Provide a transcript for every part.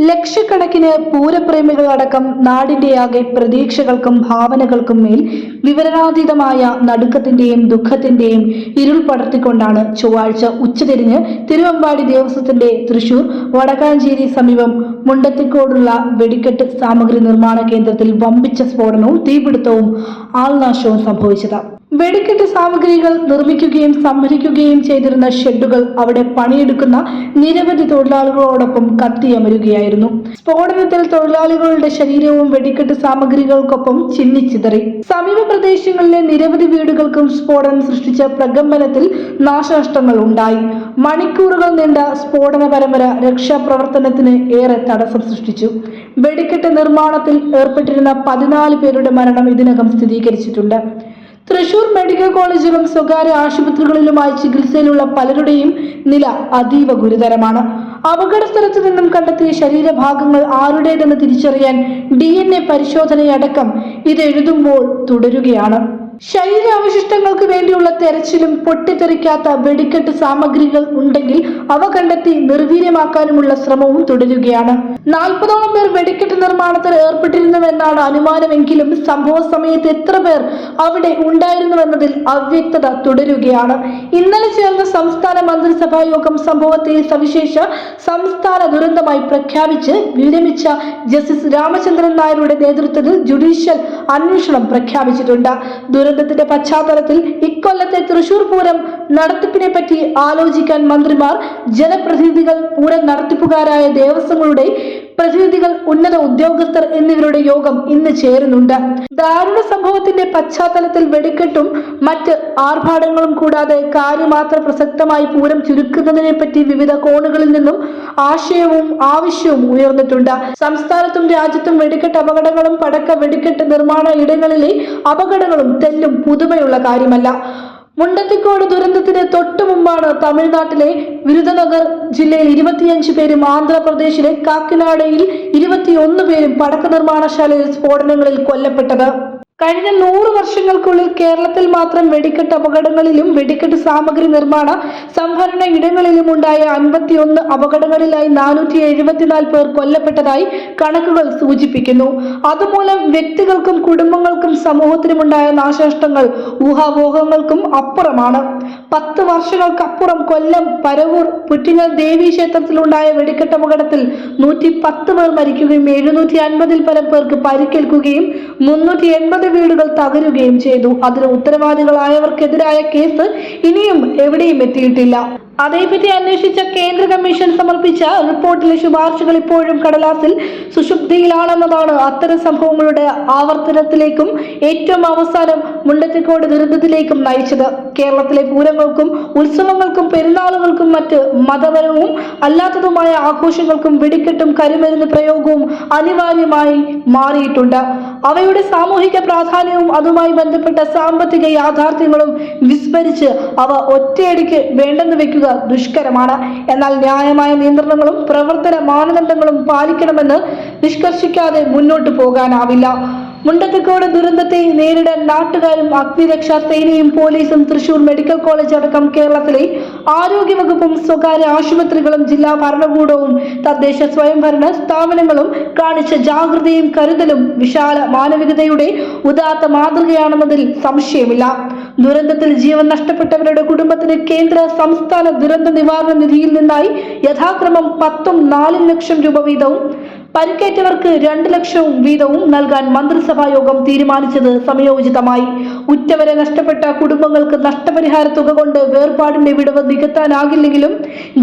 ലക്ഷക്കണക്കിന് പൂരപ്രേമികളടക്കം നാടിന്റെയാകെ പ്രതീക്ഷകൾക്കും ഭാവനകൾക്കും മേൽ വിവരണാതീതമായ നടുക്കത്തിന്റെയും ദുഃഖത്തിന്റെയും ഇരുൾ പടർത്തിക്കൊണ്ടാണ് ചൊവ്വാഴ്ച ഉച്ചതിരിഞ്ഞ് തിരുവമ്പാടി ദേവസ്വത്തിന്റെ തൃശൂർ വടക്കാഞ്ചേരി സമീപം മുണ്ടത്തിക്കോടുള്ള വെടിക്കെട്ട് സാമഗ്രി നിർമ്മാണ കേന്ദ്രത്തിൽ വമ്പിച്ച സ്ഫോടനവും തീപിടുത്തവും ആൾനാശവും സംഭവിച്ചത്. വെടിക്കെട്ട് സാമഗ്രികൾ നിർമ്മിക്കുകയും സംഭരിക്കുകയും ചെയ്തിരുന്ന ഷെഡുകൾ അവിടെ പണിയെടുക്കുന്ന നിരവധി തൊഴിലാളികളോടൊപ്പം കത്തിയമരുകയായിരുന്നു. സ്ഫോടനത്തിൽ തൊഴിലാളികളുടെ ശരീരവും വെടിക്കെട്ട് സാമഗ്രികൾക്കൊപ്പം ചിന്നിച്ചിതറി. സമീപ പ്രദേശങ്ങളിലെ നിരവധി വീടുകൾക്കും സ്ഫോടനം സൃഷ്ടിച്ച പ്രകമ്പനത്തിൽ നാശനഷ്ടങ്ങൾ ഉണ്ടായി. മണിക്കൂറുകൾ നീണ്ട സ്ഫോടന പരമ്പര രക്ഷാപ്രവർത്തനത്തിന് ഏറെ തടസ്സം സൃഷ്ടിച്ചു. വെടിക്കെട്ട് നിർമ്മാണത്തിൽ ഏർപ്പെട്ടിരുന്ന 14 പേരുടെ മരണം ഇതിനകം സ്ഥിരീകരിച്ചിട്ടുണ്ട്. തൃശൂർ മെഡിക്കൽ കോളേജിലും സ്വകാര്യ ആശുപത്രികളിലുമായി ചികിത്സയിലുള്ള പലരുടെയും നില അതീവ ഗുരുതരമാണ്. അപകട സ്ഥലത്തു നിന്നും കണ്ടെത്തിയ ശരീരഭാഗങ്ങൾ ആരുടേതെന്ന് തിരിച്ചറിയാൻ DNA പരിശോധനയടക്കം ഇതെഴുതുമ്പോൾ തുടരുകയാണ്. ശരീരാവശിഷ്ടങ്ങൾക്ക് വേണ്ടിയുള്ള തെരച്ചിലും പൊട്ടിത്തെറിക്കാത്ത വെടിക്കെട്ട് സാമഗ്രികൾ ഉണ്ടെങ്കിൽ അവ കണ്ടെത്തി നിർവീര്യമാക്കാനുമുള്ള ശ്രമവും തുടരുകയാണ്. 40ഓളം പേർ വെടിക്കെട്ട് നിർമ്മാണത്തിൽ ഏർപ്പെട്ടിരുന്നുവെന്നാണ് അനുമാനമെങ്കിലും സംഭവ സമയത്ത് എത്ര പേർ അവിടെ ഉണ്ടായിരുന്നുവെന്നതിൽ അവ്യക്തത തുടരുകയാണ്. ഇന്നലെ ചേർന്ന സംസ്ഥാന മന്ത്രിസഭാ യോഗം സംഭവത്തെ സവിശേഷ സംസ്ഥാന ദുരന്തമായി പ്രഖ്യാപിച്ച് വിരമിച്ച ജസ്റ്റിസ് രാമചന്ദ്രൻ നായരുടെ നേതൃത്വത്തിൽ ജുഡീഷ്യൽ അന്വേഷണം പ്രഖ്യാപിച്ചിട്ടുണ്ട്. ദുരന്തത്തിന്റെ പശ്ചാത്തലത്തിൽ ഇക്കൊല്ലത്തെ തൃശൂർ പൂരം നടത്തിപ്പിനെ പറ്റി ആലോചിക്കാൻ മന്ത്രിമാർ, ജനപ്രതിനിധികൾ, പൂരം നടത്തിപ്പുകാരായ ദേവസ്വങ്ങളുടെ പ്രതിനിധികൾ, ഉന്നത ഉദ്യോഗസ്ഥർ എന്നിവരുടെ യോഗം ഇന്ന് ചേരുന്നുണ്ട്. ദാരുണ സംഭവത്തിന്റെ പശ്ചാത്തലത്തിൽ വെടിക്കെട്ടും മറ്റ് ആർഭാടങ്ങളും കൂടാതെ കാര്യമാത്ര പ്രസക്തമായി പൂരം ചുരുക്കുന്നതിനെ പറ്റി വിവിധ കോണുകളിൽ നിന്നും ആശയവും ആവശ്യവും ഉയർന്നിട്ടുണ്ട്. സംസ്ഥാനത്തും രാജ്യത്തും വെടിക്കെട്ട് അപകടങ്ങളും പടക്ക വെടിക്കെട്ട് നിർമ്മാണ ഇടങ്ങളിലെ അപകടങ്ങളും തെല്ലും പുതുമയുള്ള കാര്യമല്ല. മുണ്ടത്തിക്കോട് ദുരന്തത്തിന് തൊട്ടു മുമ്പാണ് തമിഴ്നാട്ടിലെ വിരുദനഗർ ജില്ലയിൽ 25 പേരും ആന്ധ്രാപ്രദേശിലെ കാക്കിനാഡയിൽ 21 പേരും പടക്ക നിർമ്മാണശാലയിൽ സ്ഫോടനങ്ങളിൽ കൊല്ലപ്പെട്ടത്. കഴിഞ്ഞ 100 വർഷങ്ങൾക്കുള്ളിൽ കേരളത്തിൽ മാത്രം വെടിക്കെട്ട് അപകടങ്ങളിലും വെടിക്കെട്ട് സാമഗ്രി നിർമ്മാണ സംഭരണ ഇടങ്ങളിലും ഉണ്ടായ 51 അപകടങ്ങളിലായി 474 പേർ കൊല്ലപ്പെട്ടതായി കണക്കുകൾ സൂചിപ്പിക്കുന്നു. അതുമൂലം വ്യക്തികൾക്കും കുടുംബങ്ങൾക്കും സമൂഹത്തിനുമുണ്ടായ നാശനഷ്ടങ്ങൾ ഊഹാപോഹങ്ങൾക്കും അപ്പുറമാണ്. 10 വർഷങ്ങൾക്കപ്പുറം കൊല്ലം പരവൂർ പുറ്റിങ്ങൽ ദേവീ ക്ഷേത്രത്തിലുണ്ടായ വെടിക്കെട്ട് അപകടത്തിൽ 110 പേർ മരിക്കുകയും 750-ൽ പരം പേർക്ക് പരിക്കേൽക്കുകയും 380 വീടുകൾ തകരുകയും ചെയ്തു. അതിന് ഉത്തരവാദികളായവർക്കെതിരായ കേസ് ഇനിയും എവിടെയും എത്തിയിട്ടില്ല. അതേപറ്റി അന്വേഷിച്ച കേന്ദ്ര കമ്മീഷൻ സമർപ്പിച്ച റിപ്പോർട്ടിലെ ശുപാർശകൾ ഇപ്പോഴും കടലാസിൽ സുഷുപ്തിയിലാണെന്നതാണ് അത്തരം സംഭവങ്ങളുടെ ആവർത്തനത്തിലേക്കും ഏറ്റവും അവസാനം മുണ്ടത്തിക്കോട് ദുരന്തത്തിലേക്കും നയിച്ചത്. കേരളത്തിലെ പൂരങ്ങൾക്കും ഉത്സവങ്ങൾക്കും പെരുന്നാളുകൾക്കും മറ്റ് മതപരവും അല്ലാത്തതുമായ ആഘോഷങ്ങൾക്കും വെടിക്കെട്ടും കരിമരുന്ന് പ്രയോഗവും അനിവാര്യമായി മാറിയിട്ടുണ്ട്. അവയുടെ സാമൂഹിക പ്രാധാന്യവും അതുമായി ബന്ധപ്പെട്ട സാമ്പത്തിക യാഥാർത്ഥ്യങ്ങളും വിസ്മരിച്ച് അവ ഒറ്റയടിക്ക് വേണ്ടെന്ന് വെക്കുക ദുഷ്കരമാണ്. എന്നാൽ ന്യായമായ നിയന്ത്രണങ്ങളും പ്രവർത്തന മാനദണ്ഡങ്ങളും പാലിക്കണമെന്ന് നിഷ്കർഷിക്കാതെ മുന്നോട്ട് പോകാനാവില്ല. മുണ്ടത്തിക്കോട് ദുരന്തത്തെ നേരിടാൻ നാട്ടുകാരും അഗ്നിരക്ഷാ സേനയും പോലീസും തൃശൂർ മെഡിക്കൽ കോളേജ് അടക്കം കേരളത്തിലെ ആരോഗ്യവകുപ്പും സ്വകാര്യ ആശുപത്രികളും ജില്ലാ ഭരണകൂടവും തദ്ദേശ സ്വയംഭരണ സ്ഥാപനങ്ങളും കാണിച്ച ജാഗ്രതയും കരുതലും വിശാല മാനവികതയുടെ ഉദാത്ത മാതൃകയാണെന്നതിൽ സംശയമില്ല. ദുരന്തത്തിൽ ജീവൻ നഷ്ടപ്പെട്ടവരുടെ കുടുംബത്തിന് കേന്ദ്ര സംസ്ഥാന ദുരന്ത നിവാരണ നിധിയിൽ നിന്നായി യഥാക്രമം 10ഉം 4 ലക്ഷം രൂപ വീതവും പരിക്കേറ്റവർക്ക് 2 ലക്ഷം വീതവും നൽകാൻ മന്ത്രിസഭാ യോഗം തീരുമാനിച്ചത് സമയോചിതമായി. ഉറ്റവരെ നഷ്ടപ്പെട്ട കുടുംബങ്ങൾക്ക് നഷ്ടപരിഹാര തുക കൊണ്ട് വേർപാടിന്റെ വിടവ് നികത്താനാകില്ലെങ്കിലും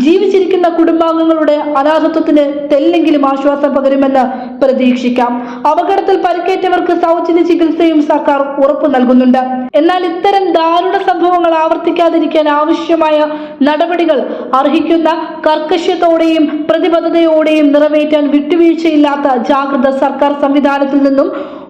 ജീവിച്ചിരിക്കുന്ന കുടുംബാംഗങ്ങളുടെ അനാഥത്വത്തിന് തെല്ലെങ്കിലും ആശ്വാസം പകരുമെന്ന് പ്രതീക്ഷിക്കാം. അപകടത്തിൽ പരിക്കേറ്റവർക്ക് സൗജന്യ ചികിത്സയും സർക്കാർ ഉറപ്പു നൽകുന്നുണ്ട്. എന്നാൽ ഇത്തരം ദാരുണ സംഭവങ്ങൾ ആവർത്തിക്കാതിരിക്കാൻ ആവശ്യമായ നടപടികൾ അർഹിക്കുന്ന കർക്കശ്യത്തോടെയും പ്രതിബദ്ധതയോടെയും നിറവേറ്റാൻ വിട്ടുവീഴ്ചയില്ലാത്ത ജാഗ്രത സർക്കാർ സംവിധാനത്തിൽ നിന്നും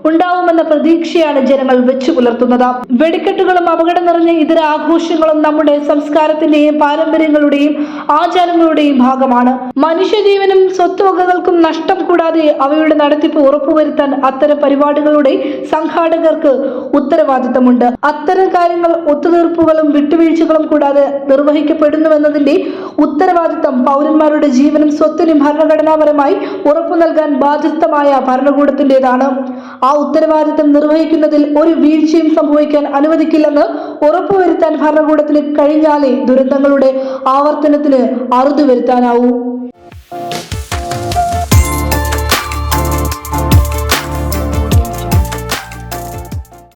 ഉണ്ടാവുമെന്ന പ്രതീക്ഷയാണ് ജനങ്ങൾ വെച്ചു പുലർത്തുന്നത്. വെടിക്കെട്ടുകളും അപകടം നിറഞ്ഞ ഇതര ആഘോഷങ്ങളും നമ്മുടെ സംസ്കാരത്തിന്റെയും പാരമ്പര്യങ്ങളുടെയും ആചാരങ്ങളുടെയും ഭാഗമാണ്. മനുഷ്യജീവനും സ്വത്തുവകകൾക്കും നഷ്ടം കൂടാതെ അവയുടെ നടത്തിപ്പ് ഉറപ്പുവരുത്താൻ അത്തരം പരിപാടികളുടെ സംഘാടകർക്ക് ഉത്തരവാദിത്തമുണ്ട്. അത്തരം കാര്യങ്ങൾ ഒത്തുതീർപ്പുകളും വിട്ടുവീഴ്ചകളും കൂടാതെ നിർവഹിക്കപ്പെടുന്നുവെന്നതിന്റെ ഉത്തരവാദിത്തം പൗരന്മാരുടെ ജീവനും സ്വത്തിനും ഭരണഘടനാപരമായി ഉറപ്പു നൽകാൻ ബാധ്യസ്ഥമായ ഭരണകൂടത്തിന്റേതാണ്. ആ ഉത്തരവാദിത്തം നിർവഹിക്കുന്നതിൽ ഒരു വീഴ്ചയും സംഭവിക്കാൻ അനുവദിക്കില്ലെന്ന് ഉറപ്പുവരുത്താൻ ഭരണകൂടത്തിന് കഴിഞ്ഞാലേ ദുരന്തങ്ങളുടെ ആവർത്തനത്തിന് അറുതി വരുത്താനാവൂ.